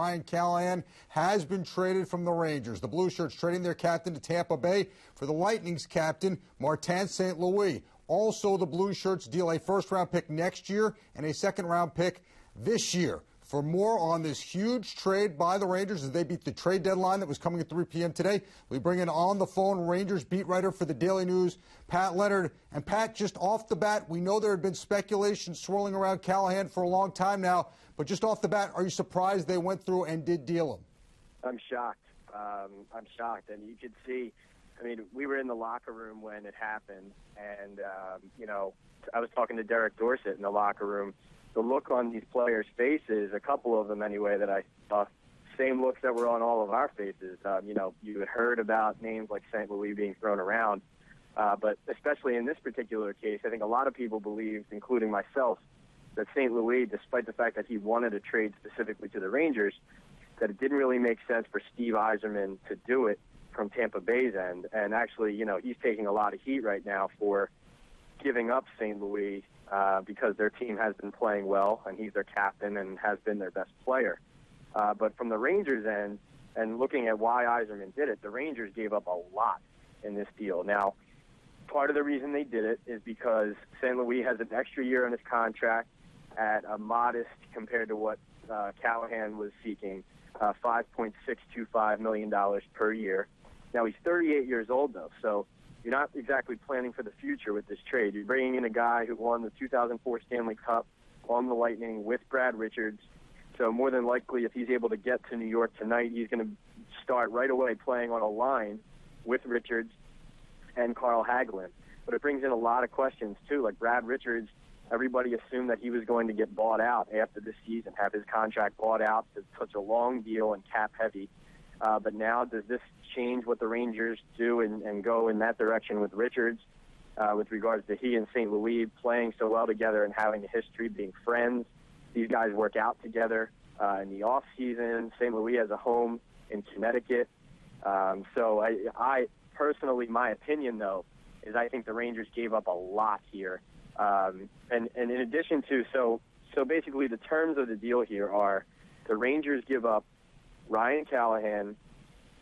Ryan Callahan has been traded from the Rangers. The Blue Shirts trading their captain to Tampa Bay for the Lightning's captain, Martin St. Louis. Also, the Blue Shirts deal a first-round pick next year and a second-round pick this year. For more on this huge trade by the Rangers as they beat the trade deadline that was coming at 3 p.m. today, we bring in on the phone Rangers beat writer for the Daily News, Pat Leonard. And Pat, just off the bat, we know there had been speculation swirling around Callahan for a long time now, but just off the bat, are you surprised they went through and did deal him? I'm shocked. I'm shocked. And you could see, I mean, we were in the locker room when it happened, and, I was talking to Derek Dorsett in the locker room. The look on these players' faces, a couple of them anyway, that I saw, same looks that were on all of our faces. You had heard about names like St. Louis being thrown around, but especially in this particular case, I think a lot of people believed, including myself, that St. Louis, despite the fact that he wanted a trade specifically to the Rangers, that it didn't really make sense for Steve Yzerman to do it from Tampa Bay's end. And actually, he's taking a lot of heat right now for giving up St. Louis because their team has been playing well, and he's their captain and has been their best player. But from the Rangers' end, and looking at why Yzerman did it, the Rangers gave up a lot in this deal. Now, part of the reason they did it is because St. Louis has an extra year on his contract at a modest, compared to what Callahan was seeking, $5.625 million per year. Now, he's 38 years old, though, so you're not exactly planning for the future with this trade. You're bringing in a guy who won the 2004 Stanley Cup on the Lightning with Brad Richards. So more than likely, if he's able to get to New York tonight, he's going to start right away playing on a line with Richards and Carl Hagelin. But it brings in a lot of questions, too. Like Brad Richards, everybody assumed that he was going to get bought out after this season, have his contract bought out. It's such a long deal and cap heavy. But now, does this change what the Rangers do and go in that direction with Richards with regards to he and St. Louis playing so well together and having a history, being friends? These guys work out together in the off season. St. Louis has a home in Connecticut. So I personally, my opinion, though, is I think the Rangers gave up a lot here. And in addition to, so basically the terms of the deal here are the Rangers give up Ryan Callahan,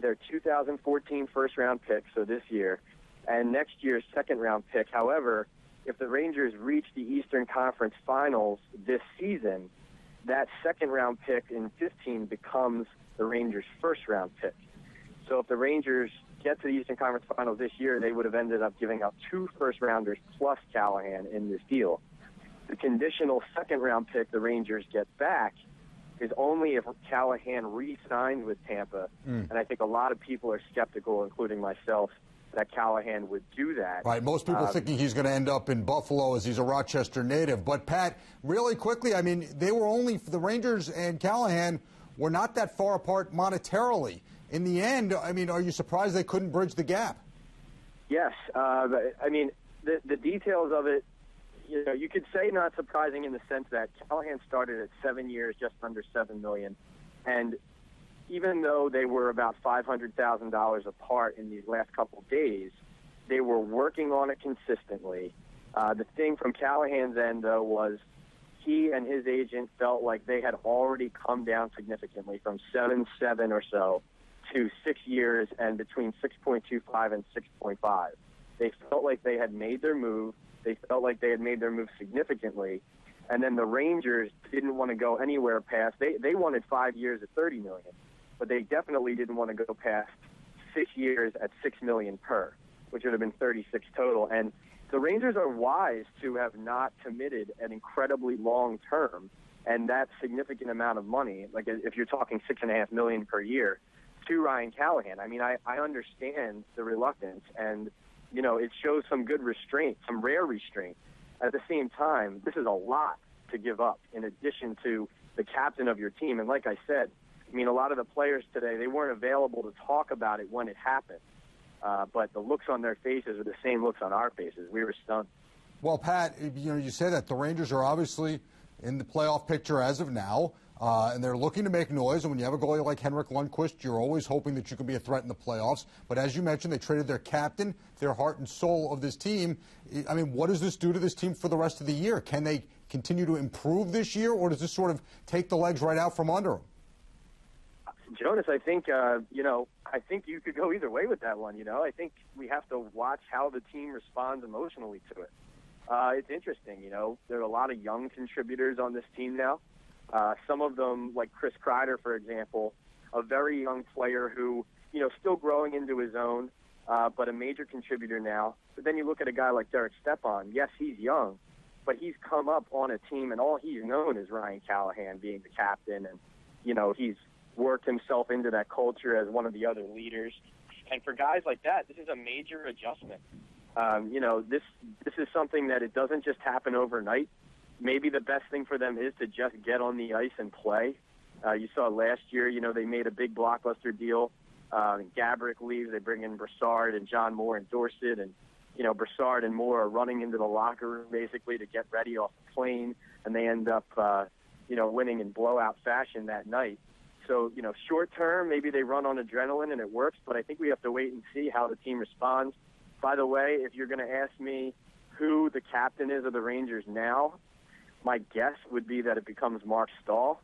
their 2014 first-round pick, so this year, and next year's second-round pick. However, if the Rangers reach the Eastern Conference Finals this season, that second-round pick in 15 becomes the Rangers' first-round pick. So if the Rangers get to the Eastern Conference Finals this year, they would have ended up giving up 2 first-rounders plus Callahan in this deal. The conditional second-round pick the Rangers get back is only if Callahan re-signs with Tampa, and I think a lot of people are skeptical, including myself, that Callahan would do that. Right, most people thinking he's going to end up in Buffalo as he's a Rochester native. But, Pat, really quickly, I mean, they were only, the Rangers and Callahan were not that far apart monetarily. In the end, I mean, are you surprised they couldn't bridge the gap? Yes. I mean, the details of it, you could say not surprising in the sense that Callahan started at 7 years, just under $7 million. And even though they were about $500,000 apart in these last couple of days, they were working on it consistently. The thing from Callahan's end, though, was he and his agent felt like they had already come down significantly from 7.7 or so to 6 years and between 6.25 and 6.5. They felt like they had made their move. They felt like they had made their move significantly. And then the Rangers didn't want to go anywhere past. They wanted 5 years at $30 million, but they definitely didn't want to go past 6 years at $6 million per, which would have been 36 total. And the Rangers are wise to have not committed an incredibly long term and that significant amount of money, like if you're talking $6.5 million per year, to Ryan Callahan. I mean, I understand the reluctance, and it shows some good restraint, some rare restraint. At the same time, this is a lot to give up in addition to the captain of your team. And like I said, I mean, a lot of the players today, they weren't available to talk about it when it happened. But the looks on their faces are the same looks on our faces. We were stunned. Well, Pat, you say that the Rangers are obviously in the playoff picture as of now, and they're looking to make noise. And when you have a goalie like Henrik Lundqvist, you're always hoping that you can be a threat in the playoffs. But as you mentioned, they traded their captain, their heart and soul of this team. I mean, what does this do to this team for the rest of the year? Can they continue to improve this year, or does this sort of take the legs right out from under them? Jonas, I think, I think you could go either way with that one. I think we have to watch how the team responds emotionally to it. It's interesting, there are a lot of young contributors on this team now. Some of them, like Chris Kreider, for example, a very young player who, still growing into his own, but a major contributor now. But then you look at a guy like Derek Stepan. Yes, he's young, but he's come up on a team, and all he's known is Ryan Callahan being the captain, and, he's worked himself into that culture as one of the other leaders. And for guys like that, this is a major adjustment. This is something that it doesn't just happen overnight. Maybe the best thing for them is to just get on the ice and play. You saw last year, they made a big blockbuster deal. Gabrick leaves. They bring in Brassard and John Moore and Dorsett. And, Brassard and Moore are running into the locker room basically to get ready off the plane. And they end up, winning in blowout fashion that night. So, short term, maybe they run on adrenaline and it works. But I think we have to wait and see how the team responds. By the way, if you're going to ask me who the captain is of the Rangers now, my guess would be that it becomes Mark Stahl.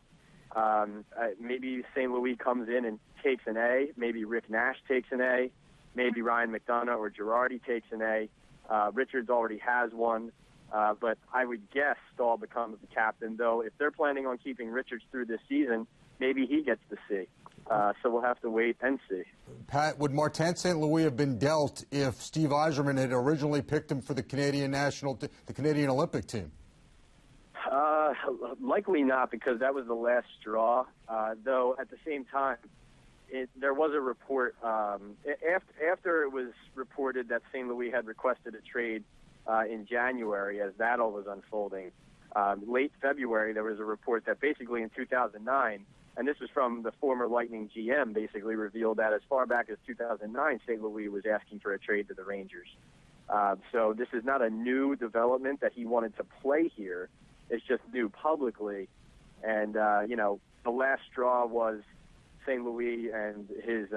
Maybe St. Louis comes in and takes an A. Maybe Rick Nash takes an A. Maybe Ryan McDonough or Girardi takes an A. Richards already has one. But I would guess Stahl becomes the captain, though if they're planning on keeping Richards through this season, maybe he gets the C. So we'll have to wait and see. Pat, would Martin St. Louis have been dealt if Steve Yzerman had originally picked him for the Canadian Olympic team? Likely not, because that was the last straw. Though at the same time, there was a report after it was reported that St. Louis had requested a trade in January, as that all was unfolding. Late February, there was a report that basically in 2009, and this was from the former Lightning GM, basically revealed that as far back as 2009, St. Louis was asking for a trade to the Rangers. So this is not a new development that he wanted to play here. It's just new publicly. And, the last straw was St. Louis and his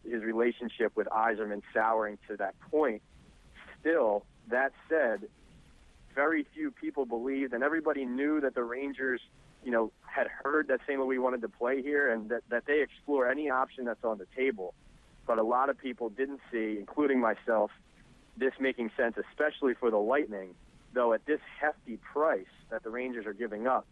relationship with Yzerman souring to that point. Still, that said, very few people believed, and everybody knew that the Rangers, had heard that St. Louis wanted to play here and that they explore any option that's on the table. But a lot of people didn't see, including myself, this making sense, especially for the Lightning, though at this hefty price that the Rangers are giving up,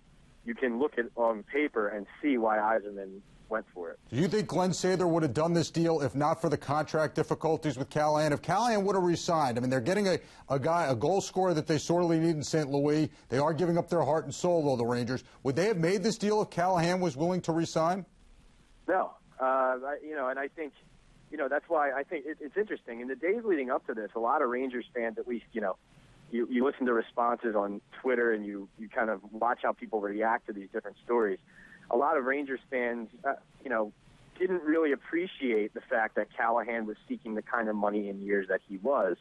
you can look at on paper and see why Yzerman went for it. Do you think Glenn Sather would have done this deal if not for the contract difficulties with Callahan? If Callahan would have resigned, I mean, they're getting a goal scorer that they sorely need in St. Louis. They are giving up their heart and soul, though, the Rangers. Would they have made this deal if Callahan was willing to resign? No. And I think, that's why I think it's interesting. In the days leading up to this, a lot of Rangers fans, at least, you listen to responses on Twitter and you kind of watch how people react to these different stories. A lot of Rangers fans, didn't really appreciate the fact that Callahan was seeking the kind of money in years that he was.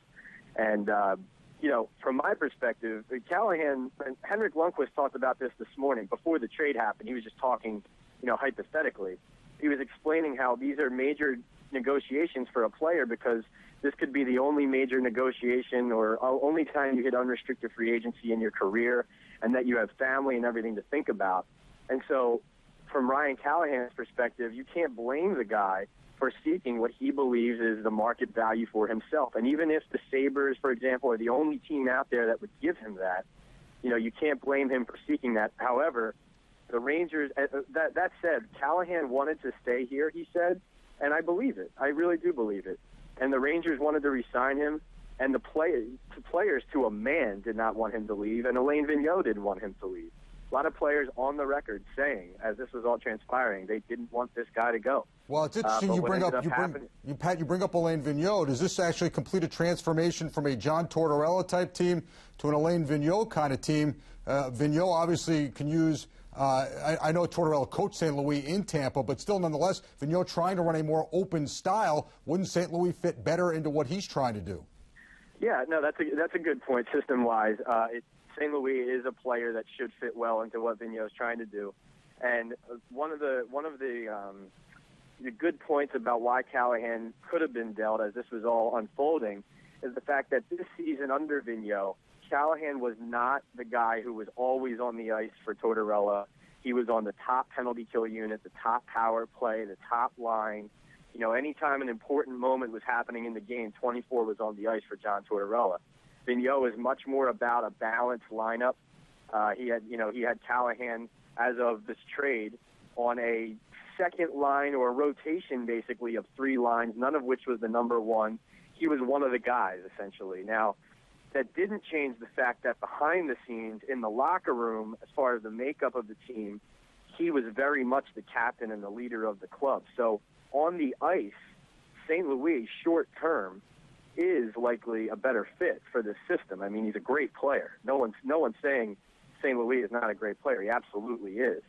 And, from my perspective, Callahan, and Henrik Lundqvist talked about this morning before the trade happened. He was just talking, hypothetically. He was explaining how these are major negotiations for a player because this could be the only major negotiation or only time you hit unrestricted free agency in your career, and that you have family and everything to think about. And so from Ryan Callahan's perspective, you can't blame the guy for seeking what he believes is the market value for himself. And even if the Sabres, for example, are the only team out there that would give him that, you can't blame him for seeking that. However, the Rangers, that said, Callahan wanted to stay here, he said, and I believe it. I really do believe it. And the Rangers wanted to re-sign him, and the players to a man did not want him to leave, and Alain Vigneault didn't want him to leave. A lot of players on the record saying, as this was all transpiring, they didn't want this guy to go. Well, it's interesting you bring up Alain Vigneault. Does this actually complete a transformation from a John Tortorella type team to an Alain Vigneault kind of team? Vigneault obviously can use. I know Tortorella coached St. Louis in Tampa, but still, nonetheless, Vigneault trying to run a more open style. Wouldn't St. Louis fit better into what he's trying to do? Yeah, no, that's a good point system-wise. St. Louis is a player that should fit well into what Vigneault's trying to do. And one of the good points about why Callahan could have been dealt as this was all unfolding is the fact that this season under Vigneault, Callahan was not the guy who was always on the ice for Tortorella He was on the top penalty kill unit, the top power play, the top line. You know, anytime an important moment was happening in the game, 24 was on the ice for John Tortorella. Vigneault is much more about a balanced lineup. He had Callahan, as of this trade, on a second line or a rotation, basically, of 3 lines, none of which was the number one. He was one of the guys, essentially. Now, that didn't change the fact that behind the scenes, in the locker room, as far as the makeup of the team, he was very much the captain and the leader of the club. So on the ice, St. Louis, short term, is likely a better fit for this system. I mean, he's a great player. No one's saying St. Louis is not a great player. He absolutely is,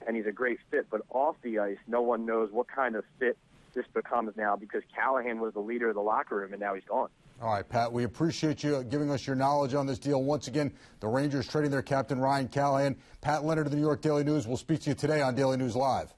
and he's a great fit. But off the ice, no one knows what kind of fit this becomes now, because Callahan was the leader of the locker room, and now he's gone. All right, Pat, we appreciate you giving us your knowledge on this deal. Once again, the Rangers trading their captain, Ryan Callahan. Pat Leonard of the New York Daily News will speak to you today on Daily News Live.